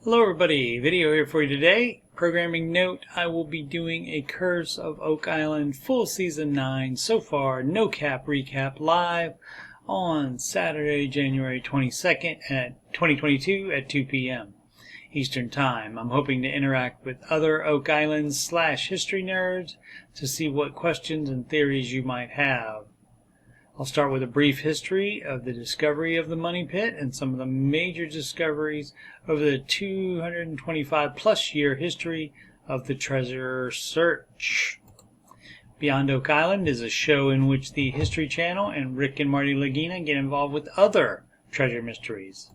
Hello everybody, video here for you today. Programming note, I will be doing a Curse of Oak Island full season 9 so far, no cap recap live on Saturday, January 22nd at 2022 at 2 p.m. Eastern Time. I'm hoping to interact with other Oak Island / history nerds to see what questions and theories you might have. I'll start with a brief history of the discovery of the money pit and some of the major discoveries over the 225 plus year history of the treasure search. Beyond Oak Island is a show in which the History Channel and Rick and Marty Lagina get involved with other treasure mysteries.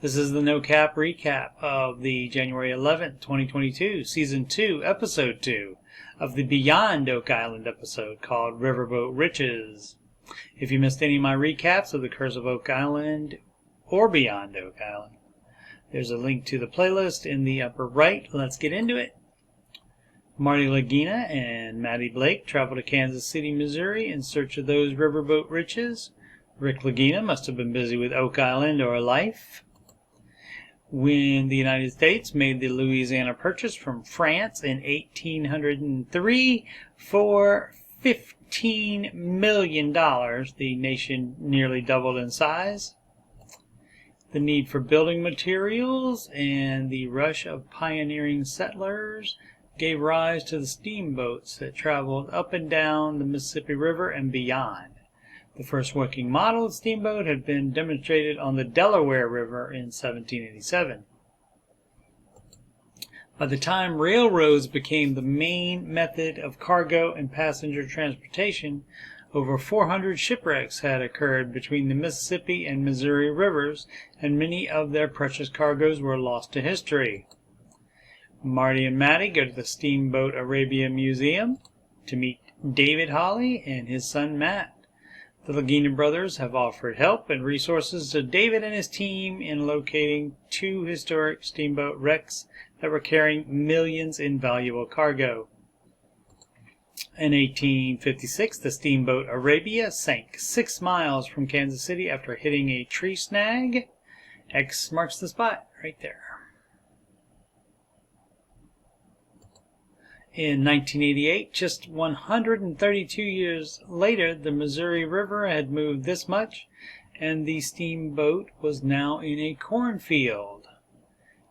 This is the No Cap recap of the January 11th, 2022, Season 2, Episode 2 of the Beyond Oak Island episode called Riverboat Riches. If you missed any of my recaps of the Curse of Oak Island or Beyond Oak Island, there's a link to the playlist in the upper right. Let's get into it. Marty Lagina and Maddie Blake travel to Kansas City, Missouri in search of those riverboat riches. Rick Lagina must have been busy with Oak Island or life. When the United States made the Louisiana Purchase from France in 1803 for $15 million, the nation nearly doubled in size. The need for building materials and the rush of pioneering settlers gave rise to the steamboats that traveled up and down the Mississippi River and beyond. The first working model of steamboat had been demonstrated on the Delaware River in 1787. By the time railroads became the main method of cargo and passenger transportation, over 400 shipwrecks had occurred between the Mississippi and Missouri rivers, and many of their precious cargoes were lost to history. Marty and Maddie go to the Steamboat Arabia Museum to meet David Hawley and his son Matt. The Lagina brothers have offered help and resources to David and his team in locating two historic steamboat wrecks that were carrying millions in valuable cargo. In 1856, the steamboat Arabia sank 6 miles from Kansas City after hitting a tree snag. X marks the spot right there. In 1988, just 132 years later, the Missouri River had moved this much, and the steamboat was now in a cornfield.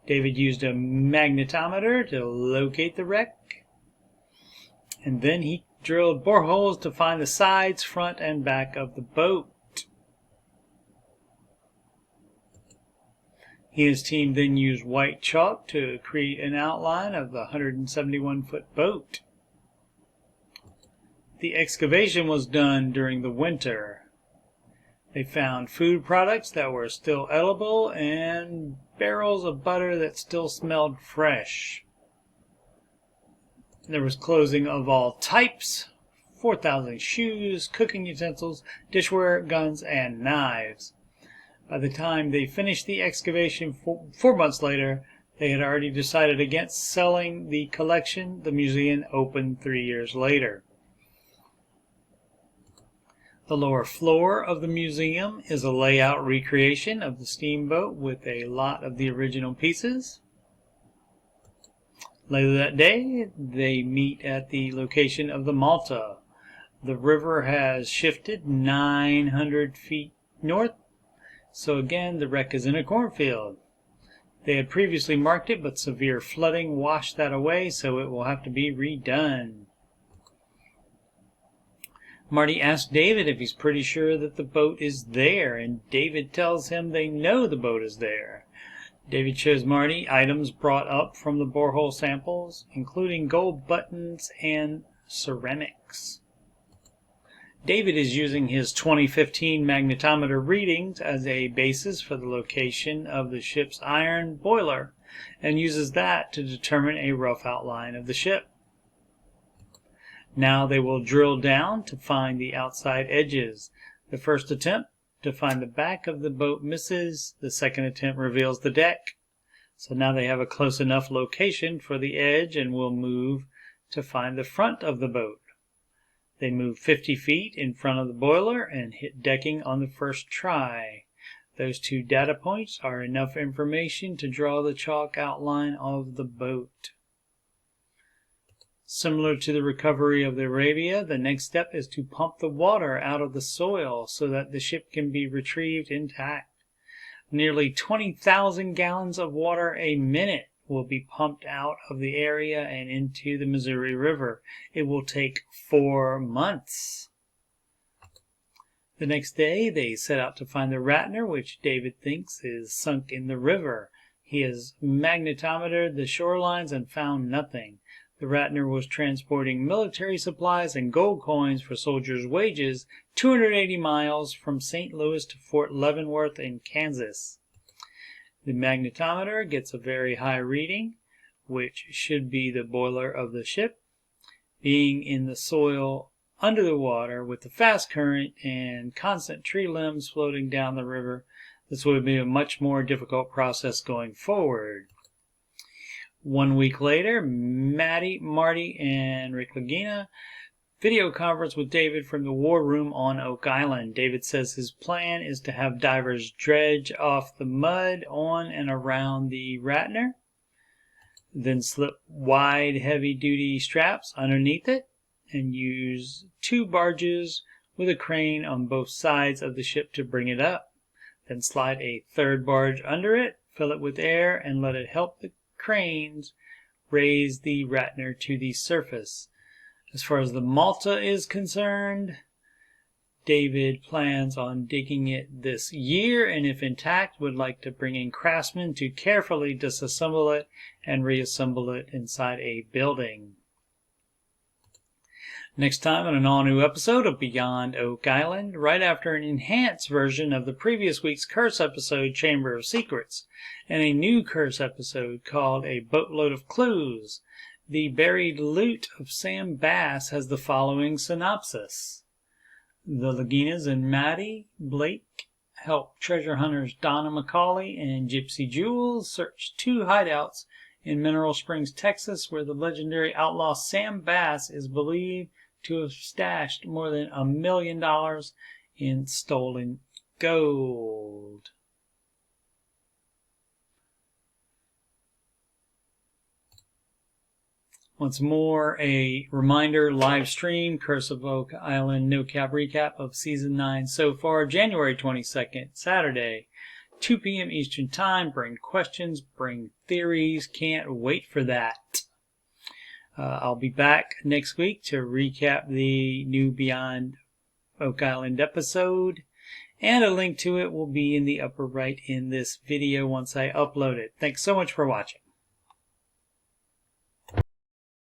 David used a magnetometer to locate the wreck, and then he drilled boreholes to find the sides, front, and back of the boat. He and his team then used white chalk to create an outline of the 171-foot boat. The excavation was done during the winter. They found food products that were still edible and barrels of butter that still smelled fresh. There was clothing of all types, 4,000 shoes, cooking utensils, dishware, guns, and knives. By the time they finished the excavation 4 months later, they had already decided against selling the collection. The museum opened 3 years later. The lower floor of the museum is a layout recreation of the steamboat with a lot of the original pieces. Later that day, they meet at the location of the Malta. The river has shifted 900 feet north, so again the wreck is in a cornfield. They had previously marked it, but severe flooding washed that away, so it will have to be redone. Marty asks David if he's pretty sure that the boat is there, and David tells him they know the boat is there. David shows Marty items brought up from the borehole samples, including gold buttons and ceramics. David is using his 2015 magnetometer readings as a basis for the location of the ship's iron boiler, and uses that to determine a rough outline of the ship. Now they will drill down to find the outside edges. The first attempt to find the back of the boat misses. The second attempt reveals the deck. So now they have a close enough location for the edge and will move to find the front of the boat. They move 50 feet in front of the boiler and hit decking on the first try. Those 2 data points are enough information to draw the chalk outline of the boat. Similar to the recovery of the Arabia, the next step is to pump the water out of the soil so that the ship can be retrieved intact. Nearly 20,000 gallons of water a minute will be pumped out of the area and into the Missouri River. It will take 4 months. The next day, they set out to find the Ratner, which David thinks is sunk in the river. He has magnetometered the shorelines and found nothing. The Ratner was transporting military supplies and gold coins for soldiers' wages 280 miles from St. Louis to Fort Leavenworth in Kansas. The magnetometer gets a very high reading, which should be the boiler of the ship. Being in the soil under the water with the fast current and constant tree limbs floating down the river, this would be a much more difficult process going forward. 1 week later, Maddie, Marty, and Rick Lagina video conference with David from the war room on Oak Island. David says his plan is to have divers dredge off the mud on and around the Ratner, then slip wide heavy-duty straps underneath it, and use 2 barges with a crane on both sides of the ship to bring it up. Then slide a 3rd barge under it, fill it with air, and let it help the cranes raise the Ratner to the surface. As far as the Malta is concerned, David plans on digging it this year, and if intact, would like to bring in craftsmen to carefully disassemble it and reassemble it inside a building. Next time on an all-new episode of Beyond Oak Island, right after an enhanced version of the previous week's Curse episode, Chamber of Secrets, and a new Curse episode called A Boatload of Clues. The Buried Loot of Sam Bass has the following synopsis. The Laginas and Maddie Blake help treasure hunters Donna McCauley and Gypsy Jules search 2 hideouts in Mineral Springs, Texas, where the legendary outlaw Sam Bass is believed to have stashed more than $1 million in stolen gold. Once more, a reminder, live stream, Curse of Oak Island No Cap recap of Season 9 so far, January 22nd, Saturday, 2 p.m. Eastern Time. Bring questions, bring theories. Can't wait for that. I'll be back next week to recap the new Beyond Oak Island episode, and a link to it will be in the upper right in this video once I upload it. Thanks so much for watching.